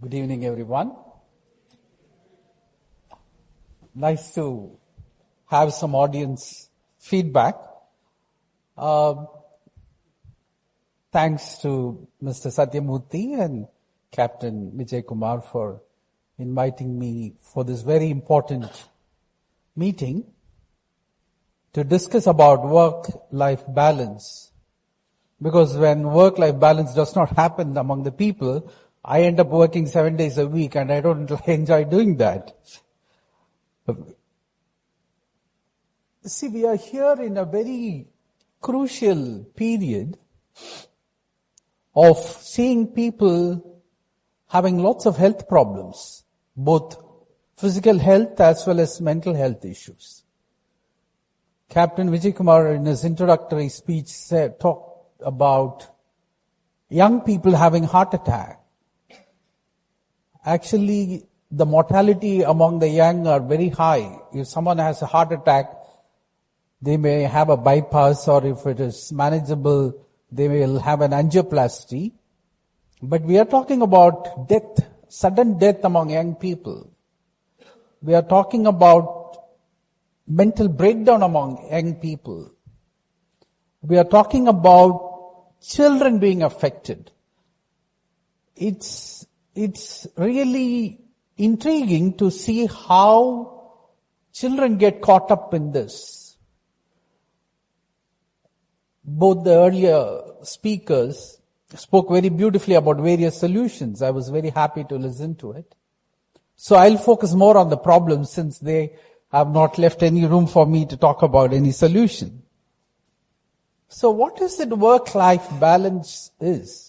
Good evening, everyone. Nice to have some audience feedback. Thanks to Mr. Satyamurthy and Captain Vijay Kumar for inviting me for this very important meeting to discuss about work-life balance. Because when work-life balance does not happen among the people, I end up working 7 days a week and I don't enjoy doing that. See, we are here in a very crucial period of seeing people having lots of health problems, both physical health as well as mental health issues. Captain Vijay Kumar in his introductory speech talked about young people having heart attack. Actually, the mortality among the young are very high. If someone has a heart attack, they may have a bypass, or if it is manageable, they will have an angioplasty. But we are talking about death, sudden death among young people. We are talking about mental breakdown among young people. We are talking about children being affected. It's really intriguing to see how children get caught up in this. Both the earlier speakers spoke very beautifully about various solutions. I was very happy to listen to it. So I'll focus more on the problems since they have not left any room for me to talk about any solution. So what is it work-life balance is?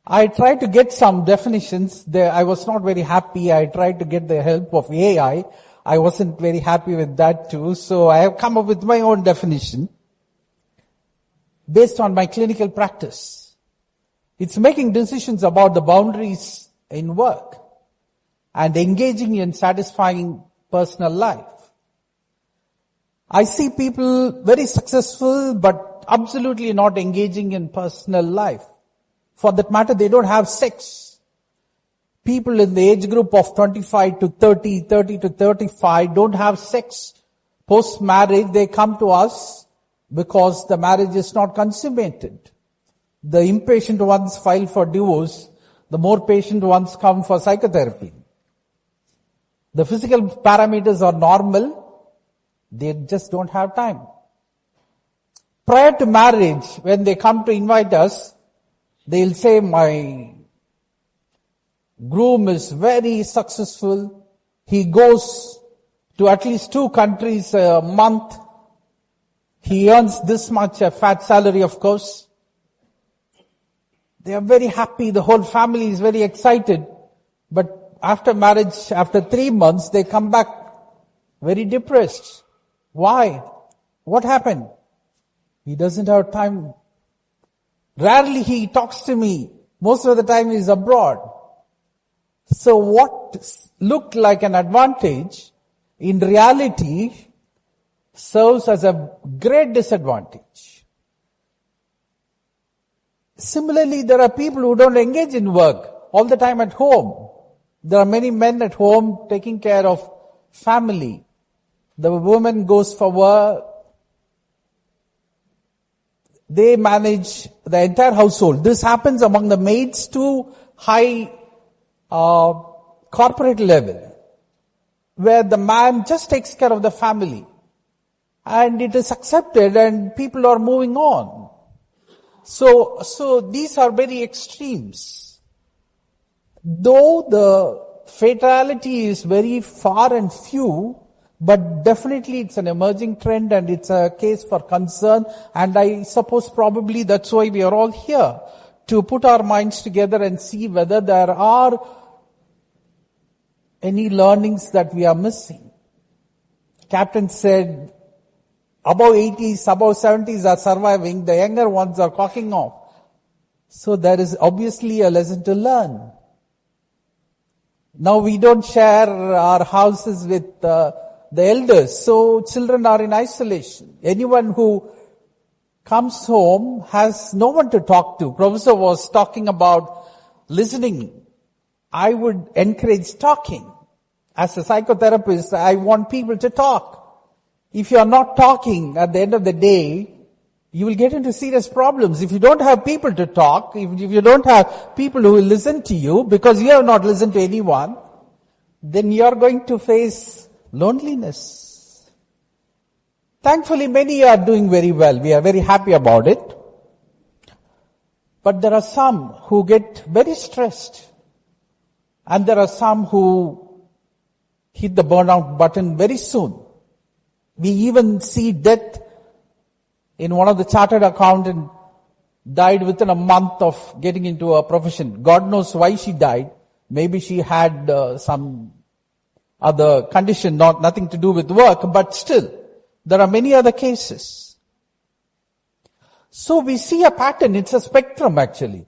I tried to get some definitions there. I was not very happy. I tried to get the help of AI. I wasn't very happy with that too. So I have come up with my own definition based on my clinical practice. It's making decisions about the boundaries in work and engaging in satisfying personal life. I see people very successful but absolutely not engaging in personal life. For that matter, they don't have sex. People in the age group of 25 to 30, 30 to 35 don't have sex. Post-marriage, they come to us because the marriage is not consummated. The impatient ones file for divorce. The more patient ones come for psychotherapy. The physical parameters are normal. They just don't have time. Prior to marriage, when they come to invite us, they'll say, my groom is very successful. He goes to at least 2 countries a month. He earns this much, a fat salary, of course. They are very happy. The whole family is very excited. But after marriage, after 3 months, they come back very depressed. Why? What happened? He doesn't have time. Rarely he talks to me. Most of the time he is abroad. So what looked like an advantage, in reality, serves as a great disadvantage. Similarly, there are people who don't engage in work all the time at home. There are many men at home taking care of family. The woman goes for work. They manage the entire household. This happens among the maids to high corporate level, where the man just takes care of the family. And it is accepted and people are moving on. So these are very extremes. Though the fatality is very far and few, but definitely it's an emerging trend and it's a case for concern, and I suppose probably that's why we are all here, to put our minds together and see whether there are any learnings that we are missing. Captain said above 80s, above 70s are surviving, the younger ones are cocking off. So there is obviously a lesson to learn. Now we don't share our houses with the elders, so children are in isolation. Anyone who comes home has no one to talk to. Professor was talking about listening. I would encourage talking. As a psychotherapist, I want people to talk. If you are not talking at the end of the day, you will get into serious problems. If you don't have people to talk, if you don't have people who will listen to you because you have not listened to anyone, then you are going to face loneliness. Thankfully, many are doing very well. We are very happy about it. But there are some who get very stressed. And there are some who hit the burnout button very soon. We even see death in one of the chartered accountant died within a month of getting into a profession. God knows why she died. Maybe she had some other condition, nothing to do with work, but still, there are many other cases. So we see a pattern. It's a spectrum actually.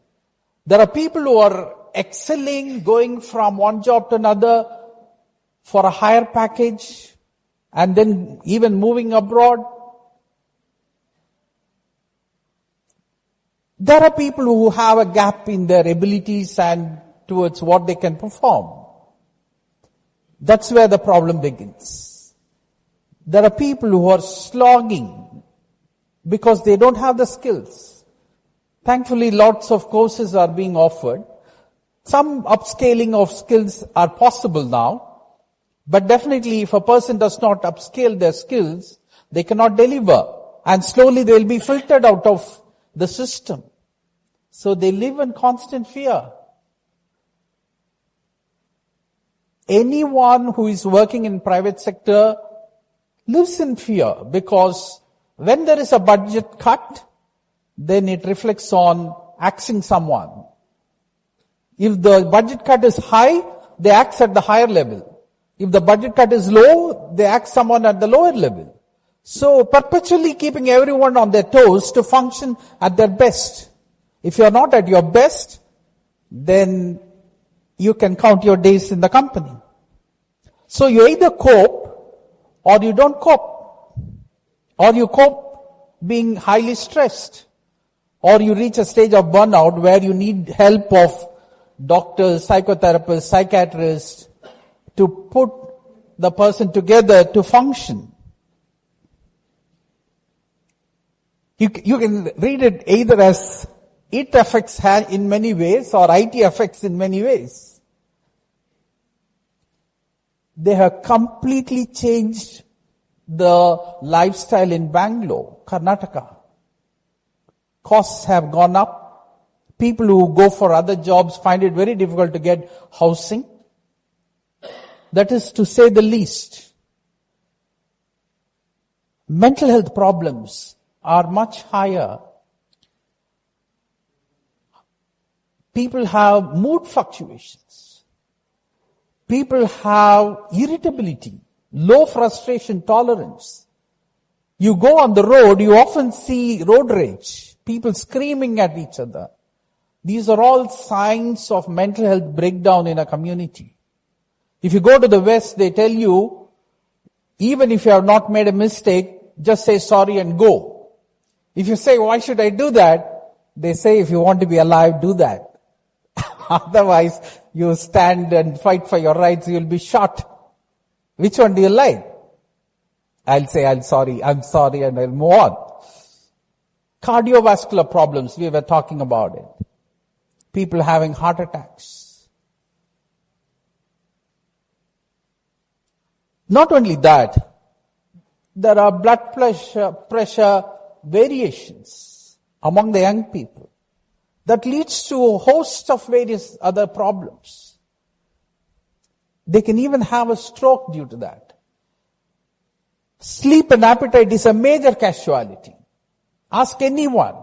There are people who are excelling, going from one job to another for a higher package, and then even moving abroad. There are people who have a gap in their abilities and towards what they can perform. That's where the problem begins. There are people who are slogging because they don't have the skills. Thankfully, lots of courses are being offered. Some upscaling of skills are possible now. But definitely if a person does not upscale their skills, they cannot deliver. And slowly they will be filtered out of the system. So they live in constant fear. Anyone who is working in private sector lives in fear because when there is a budget cut, then it reflects on axing someone. If the budget cut is high, they axe at the higher level. If the budget cut is low, they axe someone at the lower level. So perpetually keeping everyone on their toes to function at their best. If you are not at your best, then you can count your days in the company. So you either cope or you don't cope. Or you cope being highly stressed. Or you reach a stage of burnout where you need help of doctors, psychotherapists, psychiatrists to put the person together to function. You can read it either as it affects in many ways or IT affects in many ways. They have completely changed the lifestyle in Bangalore, Karnataka. Costs have gone up. People who go for other jobs find it very difficult to get housing. That is to say the least. Mental health problems are much higher. People have mood fluctuations. People have irritability, low frustration tolerance. You go on the road, you often see road rage, people screaming at each other. These are all signs of mental health breakdown in a community. If you go to the West, they tell you, even if you have not made a mistake, just say sorry and go. If you say, why should I do that? They say, if you want to be alive, do that. Otherwise, you stand and fight for your rights, you'll be shot. Which one do you like? I'll say, I'm sorry, and I'll move on. Cardiovascular problems, we were talking about it. People having heart attacks. Not only that, there are blood pressure variations among the young people that leads to a host of various other problems. They can even have a stroke due to that. Sleep and appetite is a major casualty. Ask anyone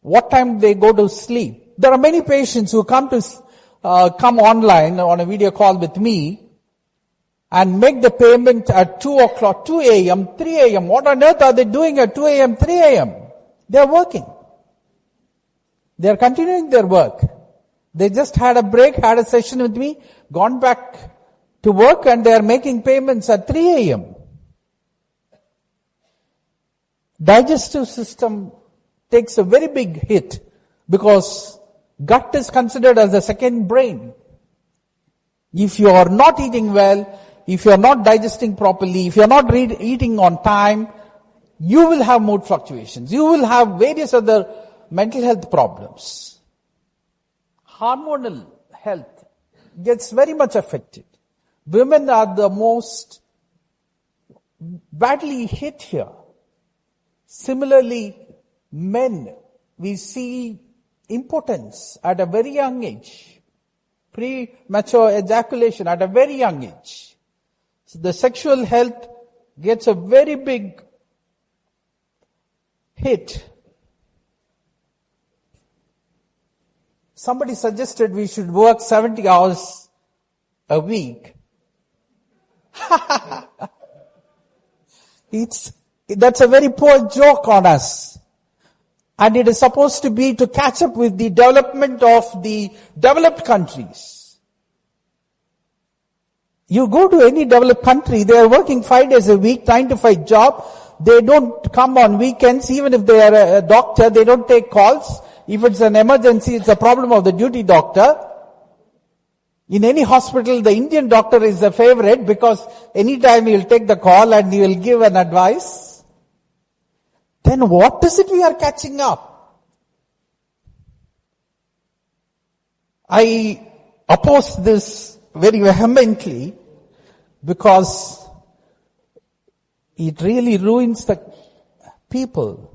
what time they go to sleep. There are many patients who come online on a video call with me and make the payment at 2 o'clock, 2 a.m., 3 a.m. What on earth are they doing at 2 a.m., 3 a.m.? They are working. They are continuing their work. They just had a break, had a session with me, gone back to work, and they are making payments at 3 a.m. Digestive system takes a very big hit because Gut is considered as the second brain. If you are not eating well, if you are not digesting properly, if you are not eating on time, you will have mood fluctuations. You will have various other mental health problems. Hormonal health gets very much affected. Women are the most badly hit here. Similarly, men, we see impotence at a very young age. Premature ejaculation at a very young age. So the sexual health gets a very big hit. Somebody suggested we should work 70 hours a week. That's a very poor joke on us. And it is supposed to be to catch up with the development of the developed countries. You go to any developed country, they are working 5 days a week, 9 to 5 job. They don't come on weekends. Even if they are a doctor, they don't take calls. If it's an emergency, it's a problem of the duty doctor. In any hospital, the Indian doctor is a favorite because anytime he will take the call and he will give an advice. Then what is it we are catching up? I oppose this very vehemently because it really ruins the people.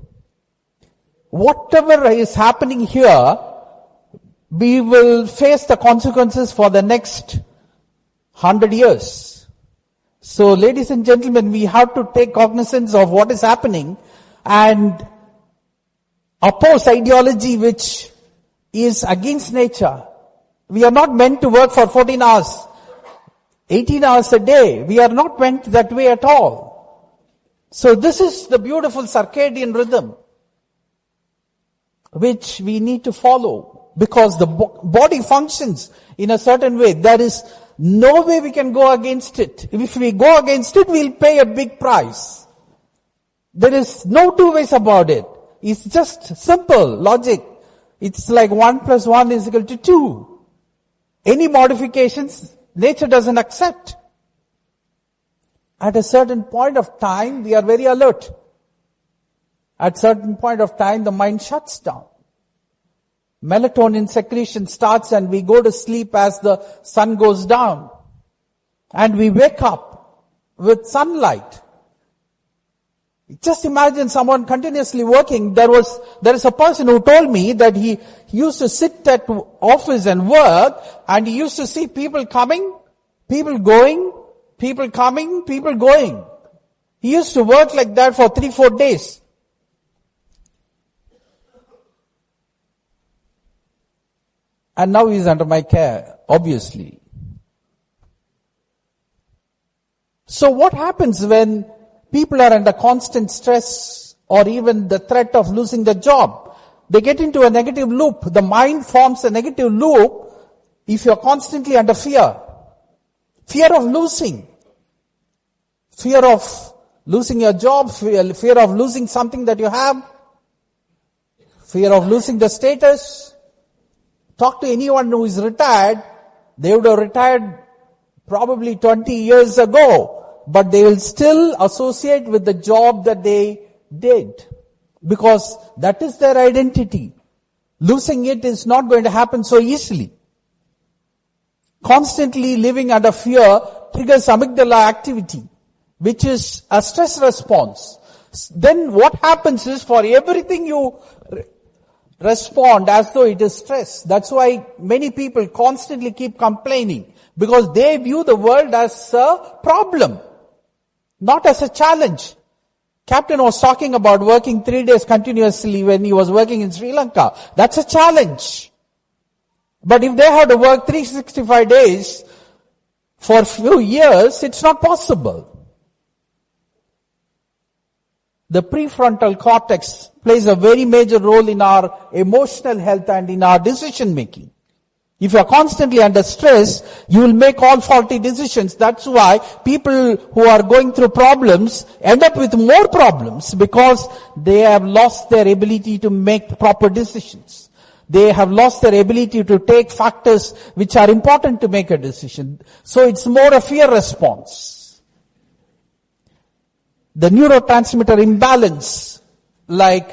Whatever is happening here, we will face the consequences for the next 100 years. So, ladies and gentlemen, we have to take cognizance of what is happening and oppose ideology which is against nature. We are not meant to work for 14 hours, 18 hours a day. We are not meant that way at all. So this is the beautiful circadian rhythm which we need to follow because the body functions in a certain way. There is no way we can go against it. If we go against it, we'll pay a big price. There is no two ways about it. It's just simple logic. It's like 1 + 1 is equal to 2. Any modifications, nature doesn't accept. At a certain point of time, we are very alert. At certain point of time, the mind shuts down. Melatonin secretion starts and we go to sleep as the sun goes down. And we wake up with sunlight. Just imagine someone continuously working. There is a person who told me that he used to sit at office and work and he used to see people coming, people going, people coming, people going. He used to work like that for 3-4 days. And now he's under my care, obviously. So what happens when people are under constant stress or even the threat of losing their job? They get into a negative loop. The mind forms a negative loop if you're constantly under fear. Fear of losing. Fear of losing your job. Fear of losing something that you have. Fear of losing the status. Talk to anyone who is retired. They would have retired probably 20 years ago. But they will still associate with the job that they did. Because that is their identity. Losing it is not going to happen so easily. Constantly living under fear triggers amygdala activity, which is a stress response. Then what happens is for everything you respond as though it is stress. That's why many people constantly keep complaining. Because they view the world as a problem. Not as a challenge. Captain was talking about working 3 days continuously when he was working in Sri Lanka. That's a challenge. But if they had to work 365 days for a few years, it's not possible. The prefrontal cortex plays a very major role in our emotional health and in our decision making. If you are constantly under stress, you will make all faulty decisions. That's why people who are going through problems end up with more problems because they have lost their ability to make proper decisions. They have lost their ability to take factors which are important to make a decision. So it's more a fear response. The neurotransmitter imbalance, like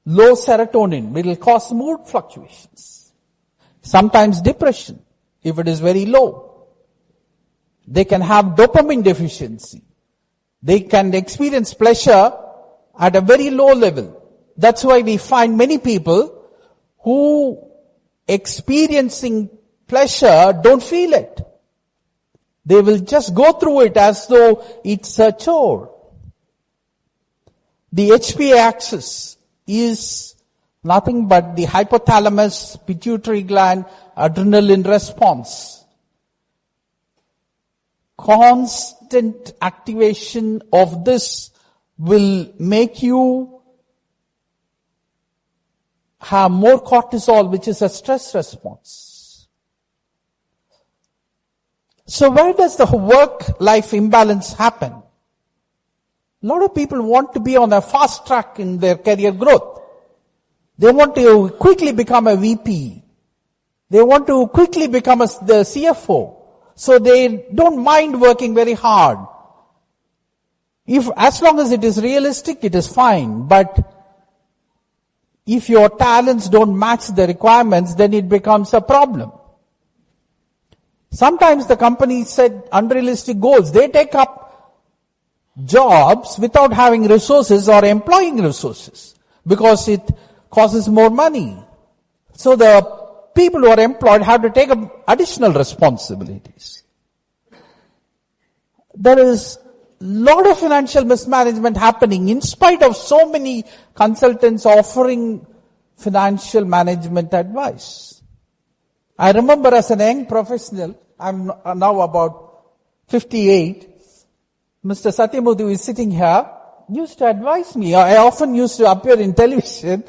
low serotonin, will cause mood fluctuations. Sometimes depression, if it is very low. They can have dopamine deficiency. They can experience pleasure at a very low level. That's why we find many people who experiencing pleasure don't feel it. They will just go through it as though it's a chore. The HPA axis is nothing but the hypothalamus, pituitary gland, adrenaline response. Constant activation of this will make you have more cortisol, which is a stress response. So where does the work-life imbalance happen? A lot of people want to be on a fast track in their career growth. They want to quickly become a VP. They want to quickly become the CFO. So they don't mind working very hard. As long as it is realistic, it is fine. But if your talents don't match the requirements, then it becomes a problem. Sometimes the companies set unrealistic goals. They take up jobs without having resources or employing resources because it causes more money. So the people who are employed have to take up additional responsibilities. There is a lot of financial mismanagement happening in spite of so many consultants offering financial management advice. I remember as a young professional, I'm now about 58, Mr. Satyamurthy, who is sitting here, used to advise me. I often used to appear in television,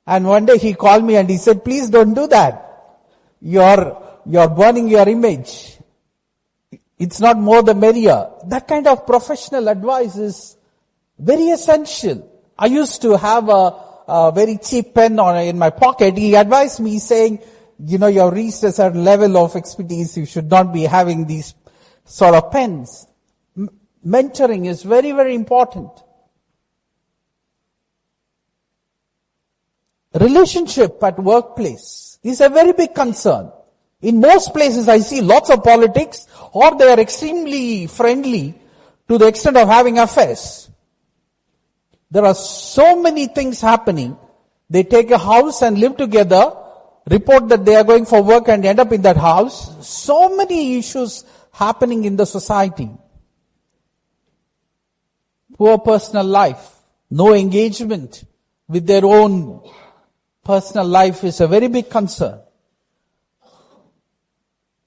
and one day he called me and he said, please don't do that. You're burning your image. It's not more the merrier. That kind of professional advice is very essential. I used to have a very cheap pen in my pocket. He advised me saying, you have reached a certain level of expertise. You should not be having these sort of pens. Mentoring is very, very important. Relationship at workplace is a very big concern. In most places I see lots of politics, or they are extremely friendly to the extent of having affairs. There are so many things happening. They take a house and live together, report that they are going for work and end up in that house. So many issues happening in the society. Poor personal life, no engagement with their own personal life is a very big concern.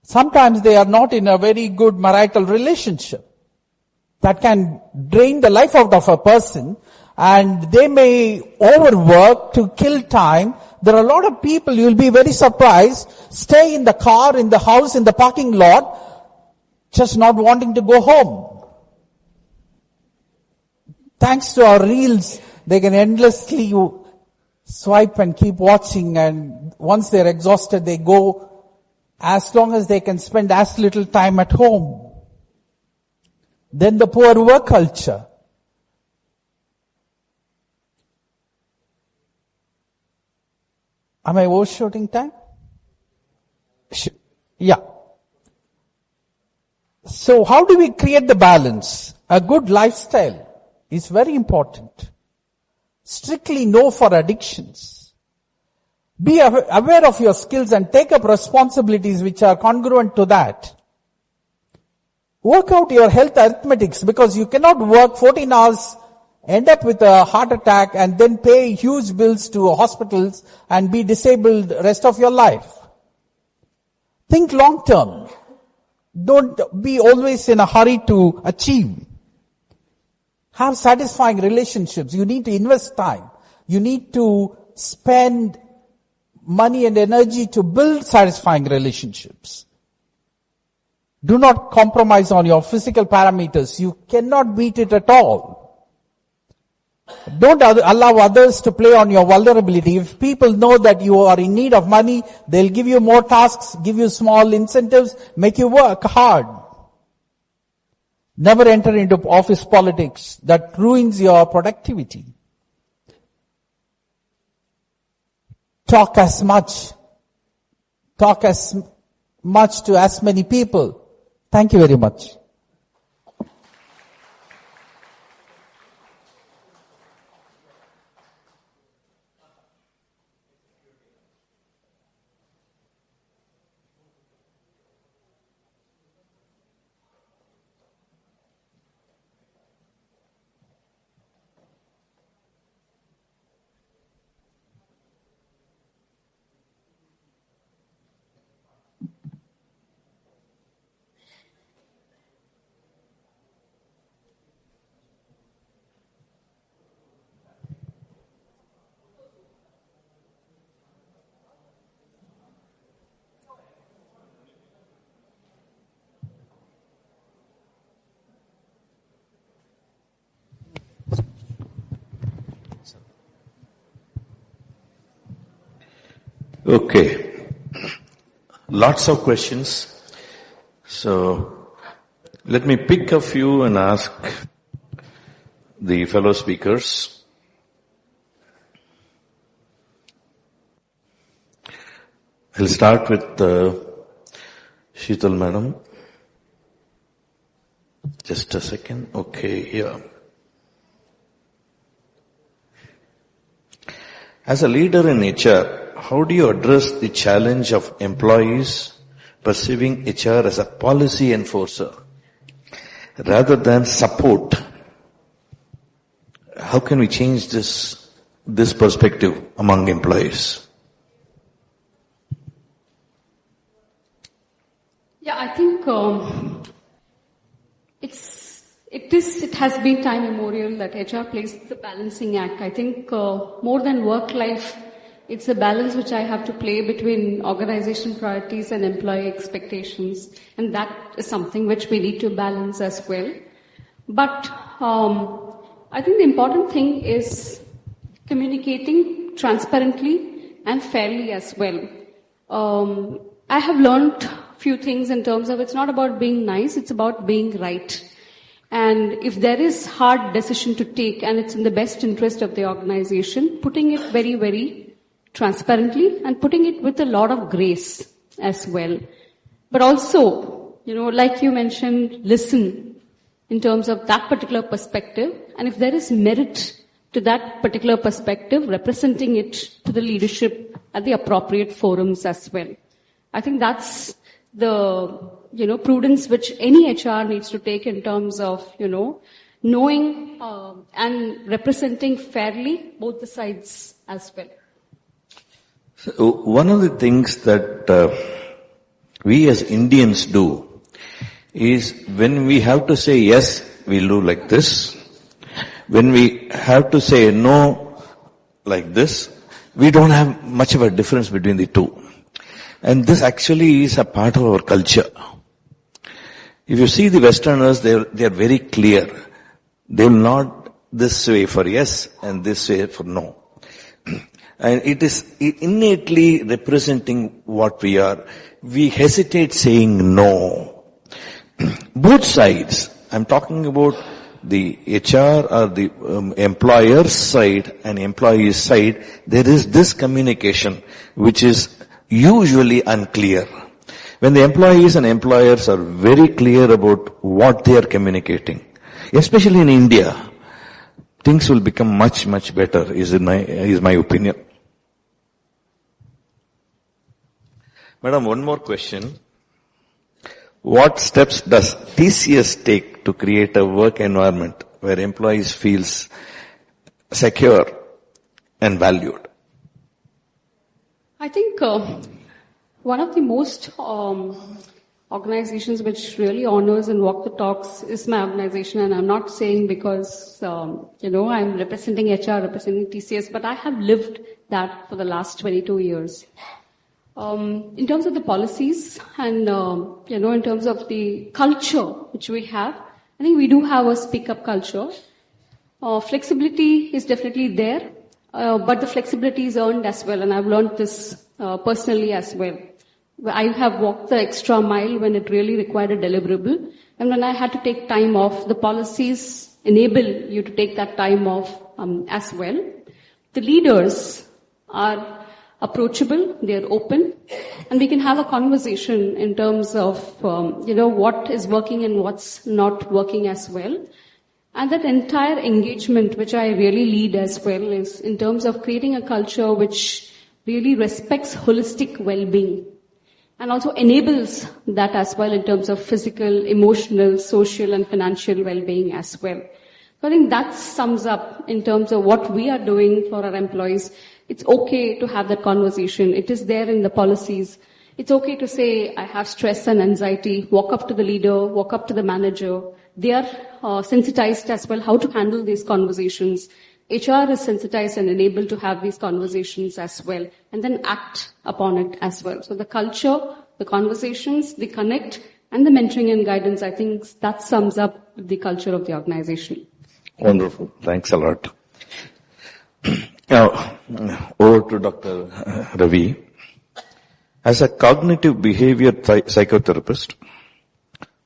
Sometimes they are not in a very good marital relationship. That can drain the life out of a person, and they may overwork to kill time. There are a lot of people, you'll be very surprised, stay in the car, in the house, in the parking lot, just not wanting to go home. Thanks to our reels, they can endlessly swipe and keep watching, and once they're exhausted, they go as long as they can spend as little time at home. Then the poor work culture. Am I overshooting time? Yeah. So how do we create the balance? A good lifestyle is very important. Strictly no for addictions. Be aware of your skills and take up responsibilities which are congruent to that. Work out your health arithmetics, because you cannot work 14 hours, end up with a heart attack, and then pay huge bills to hospitals and be disabled the rest of your life. Think long term. Don't be always in a hurry to achieve. Have satisfying relationships. You need to invest time. You need to spend money and energy to build satisfying relationships. Do not compromise on your physical parameters. You cannot beat it at all. Don't allow others to play on your vulnerability. If people know that you are in need of money, they'll give you more tasks, give you small incentives, make you work hard. Never enter into office politics. That ruins your productivity. Talk as much to as many people. Thank you very much. Okay. Lots of questions. So, let me pick a few and ask the fellow speakers. I'll start with Sheetal Madam. Just a second. Okay, here. As a leader in HR, how do you address the challenge of employees perceiving HR as a policy enforcer rather than support? How can we change this perspective among employees? Yeah, I think it has been time immemorial that HR plays the balancing act. I think more than work life, it's a balance which I have to play between organization priorities and employee expectations, and that is something which we need to balance as well. But I think the important thing is communicating transparently and fairly as well. I have learned few things in terms of it's not about being nice, it's about being right. And if there is hard decision to take and it's in the best interest of the organization, putting it very, very transparently and putting it with a lot of grace as well. But also, like you mentioned, listen in terms of that particular perspective. And if there is merit to that particular perspective, representing it to the leadership at the appropriate forums as well. I think that's the, prudence which any HR needs to take in terms of, knowing and representing fairly both the sides as well. So one of the things that we as Indians do is when we have to say yes, we'll do like this. When we have to say no like this, we don't have much of a difference between the two. And this actually is a part of our culture. If you see the Westerners, they are very clear. They will nod this way for yes and this way for no. And it is innately representing what we are. We hesitate saying no. Both sides. I'm talking about the HR or the employer's side and employee's side. There is this communication which is usually unclear. When the employees and employers are very clear about what they are communicating, especially in India, things will become much, much better, is my opinion. Madam, one more question. What steps does TCS take to create a work environment where employees feel secure and valued? I think one of the most organizations which really honors and walk the talks is my organization, and I'm not saying because I'm representing HR, representing TCS, but I have lived that for the last 22 years. In terms of the policies and in terms of the culture which we have, I think we do have a speak-up culture. Flexibility is definitely there, but the flexibility is earned as well, and I've learned this personally as well. I have walked the extra mile when it really required a deliverable, and when I had to take time off, the policies enable you to take that time off as well. The leaders are approachable, they're open, and we can have a conversation in terms of, what is working and what's not working as well. And that entire engagement, which I really lead as well, is in terms of creating a culture which really respects holistic well-being and also enables that as well in terms of physical, emotional, social, and financial well-being as well. So I think that sums up in terms of what we are doing for our employees. It's okay to have that conversation. It is there in the policies. It's okay to say, I have stress and anxiety. Walk up to the leader, walk up to the manager. They are sensitized as well how to handle these conversations. HR is sensitized and enabled to have these conversations as well, and then act upon it as well. So the culture, the conversations, the connect, and the mentoring and guidance, I think that sums up the culture of the organization. Wonderful. Thanks a lot. Now, over to Dr. Ravi. As a cognitive behavior psychotherapist,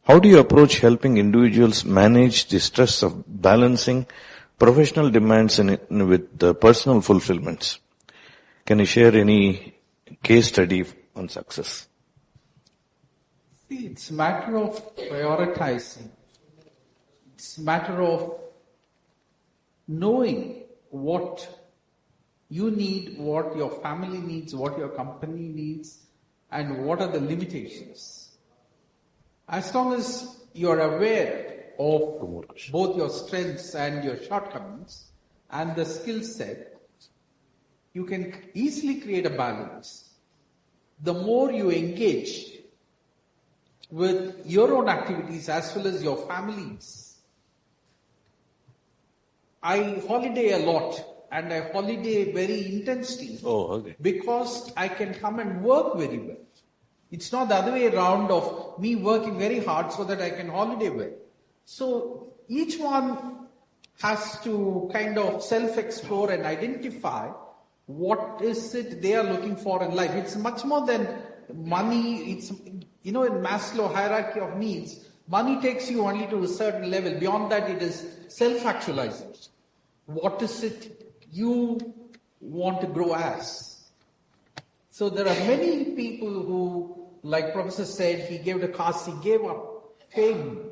how do you approach helping individuals manage the stress of balancing professional demands with personal fulfillments? Can you share any case study on success? See, it's a matter of prioritizing. It's a matter of knowing what you need, what your family needs, what your company needs, and what are the limitations. As long as you're aware of both your strengths and your shortcomings and the skill set, you can easily create a balance. The more you engage with your own activities as well as your families. I holiday a lot and I holiday very intensely because I can come and work very well. It's not the other way around of me working very hard so that I can holiday well. So each one has to kind of self-explore and identify what is it they are looking for in life. It's much more than money. It's, in Maslow hierarchy of needs, money takes you only to a certain level. Beyond that, it is self-actualization. What is it you want to grow as? So there are many people who, like Professor said, he gave the cast, he gave up fame,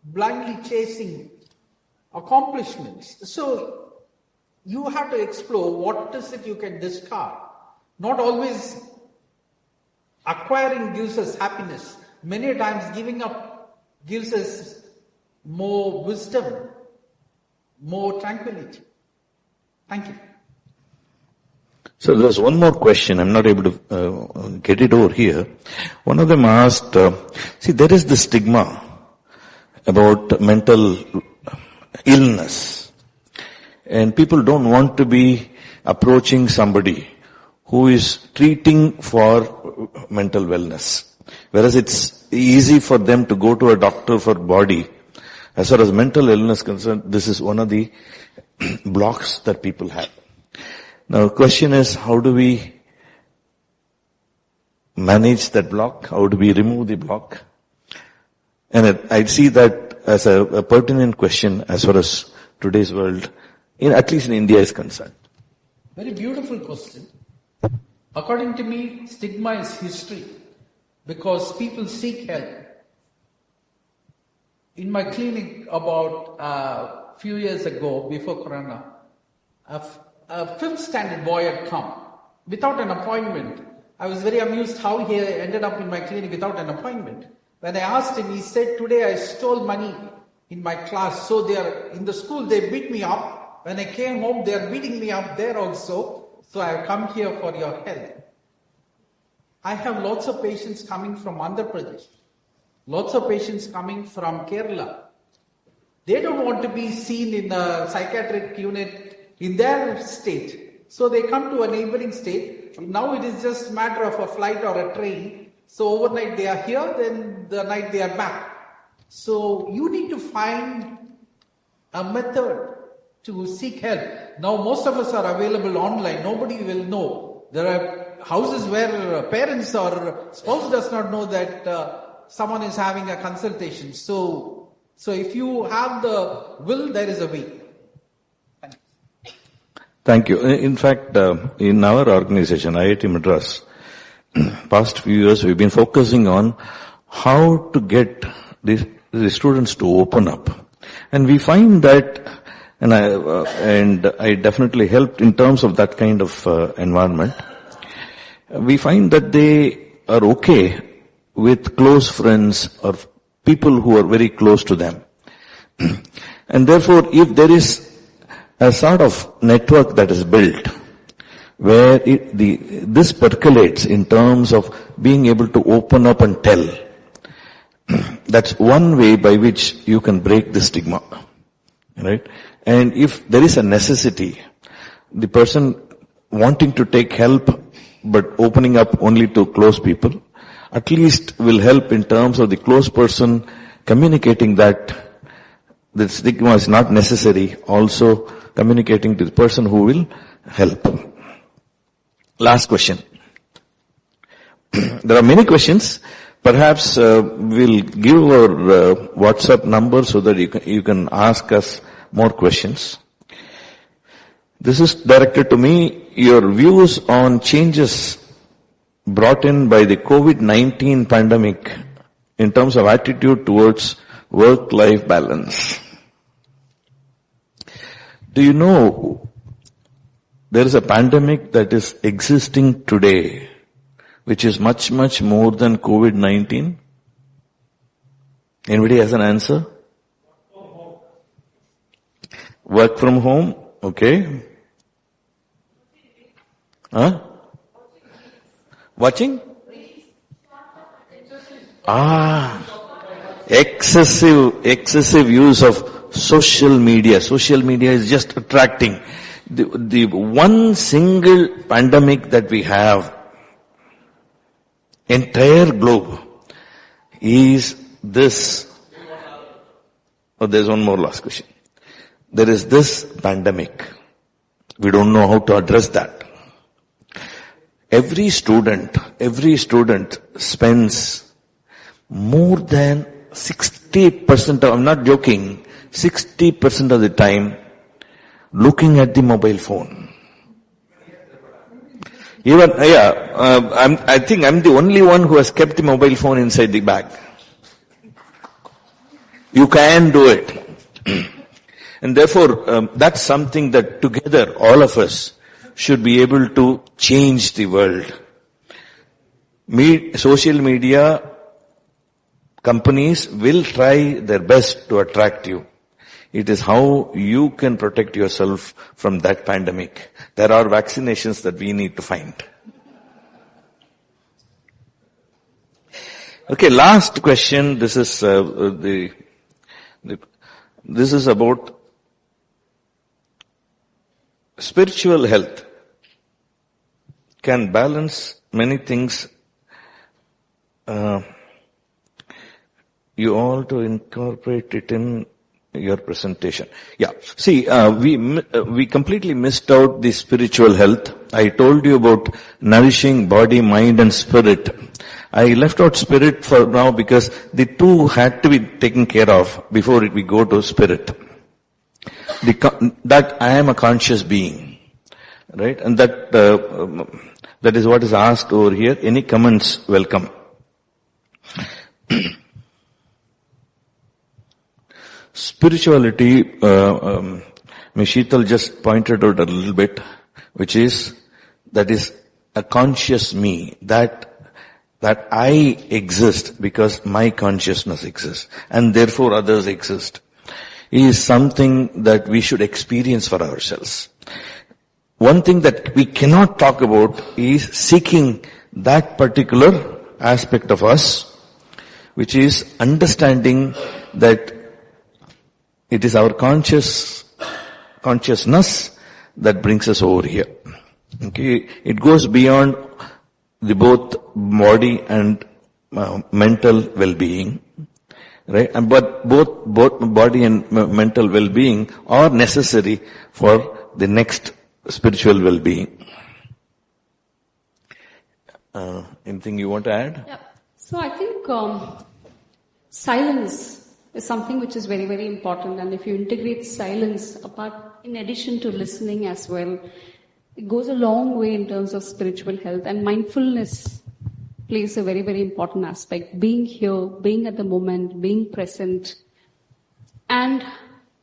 blindly chasing accomplishments. So you have to explore what is it you can discard. Not always acquiring gives us happiness. Many times giving up gives us more wisdom, more tranquility. Thank you. So there's one more question. I'm not able to get it over here. One of them asked, there is the stigma about mental illness. And people don't want to be approaching somebody who is treating for mental wellness. Whereas it's easy for them to go to a doctor for body. As far as mental illness is concerned, this is one of the blocks that people have. Now, the question is, how do we manage that block? How do we remove the block? And I see that as a pertinent question as far as today's world, at least in India, is concerned. Very beautiful question. According to me, stigma is history because people seek help. In my clinic about a few years ago, before Corona, a fifth standard boy had come without an appointment. I was very amused how he ended up in my clinic without an appointment. When I asked him, he said, today I stole money in my class. So they are in the school, they beat me up. When I came home, they are beating me up there also. So I have come here for your help. I have lots of patients coming from Andhra Pradesh. Lots of patients coming from Kerala. They don't want to be seen in a psychiatric unit in their state. So they come to a neighboring state. Now it is just a matter of a flight or a train. So overnight they are here, then the night they are back. So you need to find a method to seek help. Now most of us are available online. Nobody will know. There are houses where parents or spouse does not know that someone is having a consultation. So if you have the will, there is a way. Thank you. In fact, in our organization, IIT Madras, past few years we've been focusing on how to get the students to open up. And we find that, and I definitely helped in terms of that kind of environment. We find that they are okay with close friends or people who are very close to them. And therefore, if there is a sort of network that is built, where this percolates in terms of being able to open up and tell, that's one way by which you can break the stigma, right? And if there is a necessity, the person wanting to take help but opening up only to close people, at least will help in terms of the close person communicating that the stigma is not necessary, also communicating to the person who will help. Last question. There are many questions. Perhaps we'll give our WhatsApp number so that you can ask us more questions. This is directed to me. Your views on changes brought in by the COVID-19 pandemic in terms of attitude towards work-life balance. Do you know there is a pandemic that is existing today, which is much, much more than COVID-19? Anybody has an answer? Work from home. Okay. Huh? Watching? Excessive use of social media. Social media is just attracting. The one single pandemic that we have, entire globe, is this. Oh, there's one more last question. There is this pandemic. We don't know how to address that. Every student spends more than 60%, I'm not joking, 60% of the time looking at the mobile phone. I think I'm the only one who has kept the mobile phone inside the bag. You can do it. And therefore, that's something that together, all of us should be able to change the world. Social media companies will try their best to attract you. It is how you can protect yourself from that pandemic. There are vaccinations that we need to find. Okay, last question. This is this is about spiritual health. Can balance many things. You all to incorporate it in your presentation. Yeah. See, we completely missed out the spiritual health. I told you about nourishing body, mind and spirit. I left out spirit for now because the two had to be taken care of before we go to spirit. That I am a conscious being. Right? And that is what is asked over here. Any comments? Welcome. Spirituality, Sheetal just pointed out a little bit, which is, that is a conscious me, that I exist because my consciousness exists, and therefore others exist, is something that we should experience for ourselves. One thing that we cannot talk about is seeking that particular aspect of us, which is understanding that it is our consciousness that brings us over here. Okay, it goes beyond the both body and mental well-being. right? But both body and mental well-being are necessary for the next spiritual well-being. Anything you want to add? Yeah. So I think silence is something which is very, very important. And if you integrate silence apart, in addition to listening as well, it goes a long way in terms of spiritual health. And mindfulness plays a very, very important aspect. Being here, being at the moment, being present, and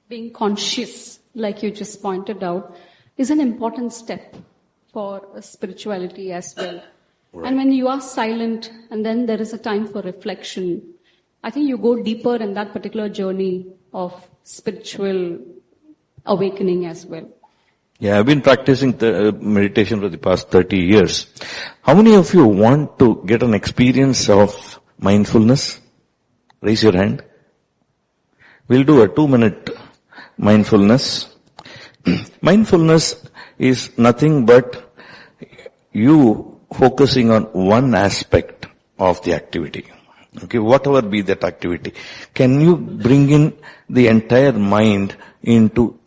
being conscious, like you just pointed out, is an important step for spirituality as well. Right. And when you are silent and then there is a time for reflection, I think you go deeper in that particular journey of spiritual awakening as well. Yeah, I've been practicing the meditation for the past 30 years. How many of you want to get an experience of mindfulness? Raise your hand. We'll do a 2-minute mindfulness. Mindfulness is nothing but you focusing on one aspect of the activity. Okay, whatever be that activity. Can you bring in the entire mind into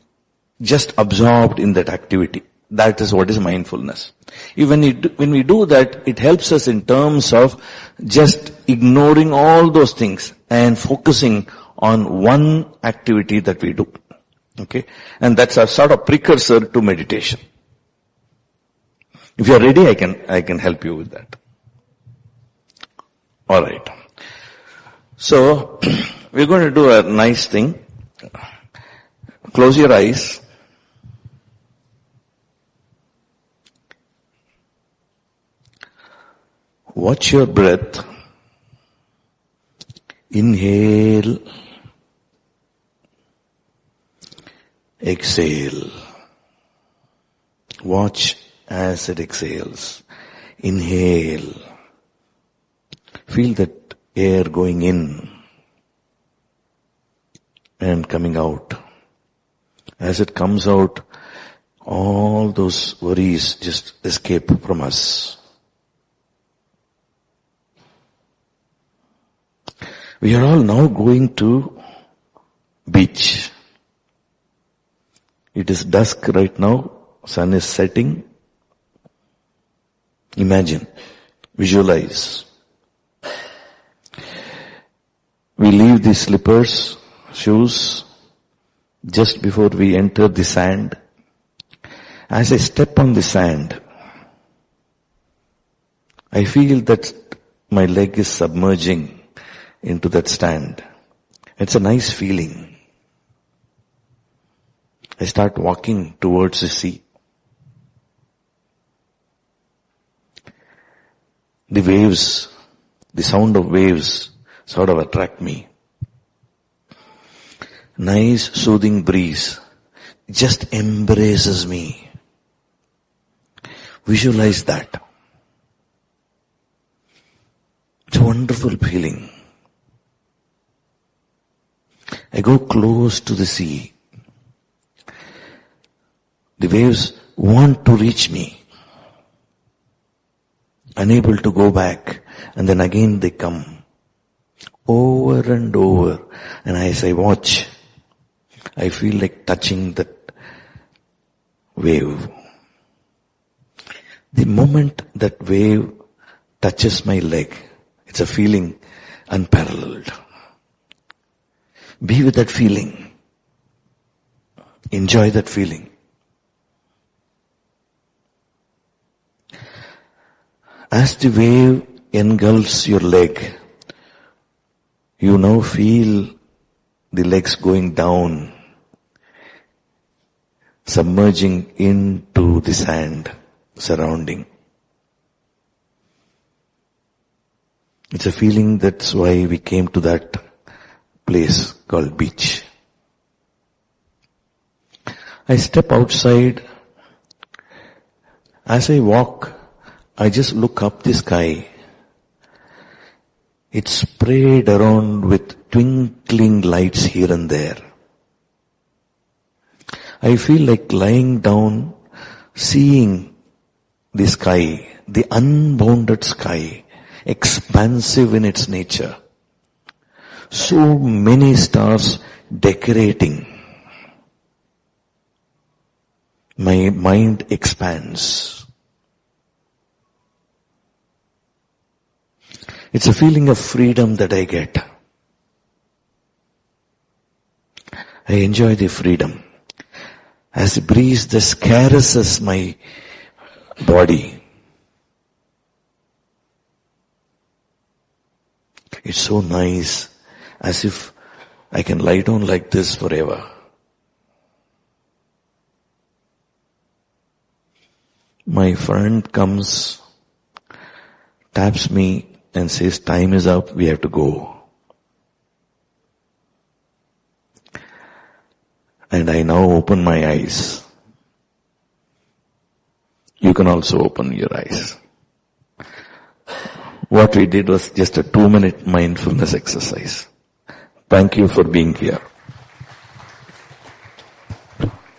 just absorbed in that activity? That is what is mindfulness. When we do that, it helps us in terms of just ignoring all those things and focusing on one activity that we do. Okay, and that's a sort of precursor to meditation. If you are ready, I can help you with that. All right. So we're going to do a nice thing. Close your eyes. Watch your breath. Inhale. Exhale. Watch as it exhales. Inhale. Feel that air going in and coming out. As it comes out, all those worries just escape from us. We are all now going to beach. It is dusk right now. Sun is setting. Imagine. Visualize. We leave the slippers, shoes, just before we enter the sand. As I step on the sand, I feel that my leg is submerging into that sand. It's a nice feeling. I start walking towards the sea. The waves, the sound of waves sort of attract me. Nice soothing breeze just embraces me. Visualize that. It's a wonderful feeling. I go close to the sea. The waves want to reach me. Unable to go back, and then again they come. Over and over. And as I watch, I feel like touching that wave. The moment that wave touches my leg, it's a feeling unparalleled. Be with that feeling. Enjoy that feeling. As the wave engulfs your leg, you now feel the legs going down, submerging into the sand surrounding. It's a feeling, that's why we came to that place called beach. I step outside. As I walk, I just look up the sky. It's sprayed around with twinkling lights here and there. I feel like lying down, seeing the sky, the unbounded sky, expansive in its nature. So many stars decorating. My mind expands. It's a feeling of freedom that I get. I enjoy the freedom. As the breeze just caresses my body. It's so nice, as if I can lie down like this forever. My friend comes, taps me and says, time is up, we have to go. And I now open my eyes. You can also open your eyes. What we did was just a 2-minute mindfulness exercise. Thank you for being here.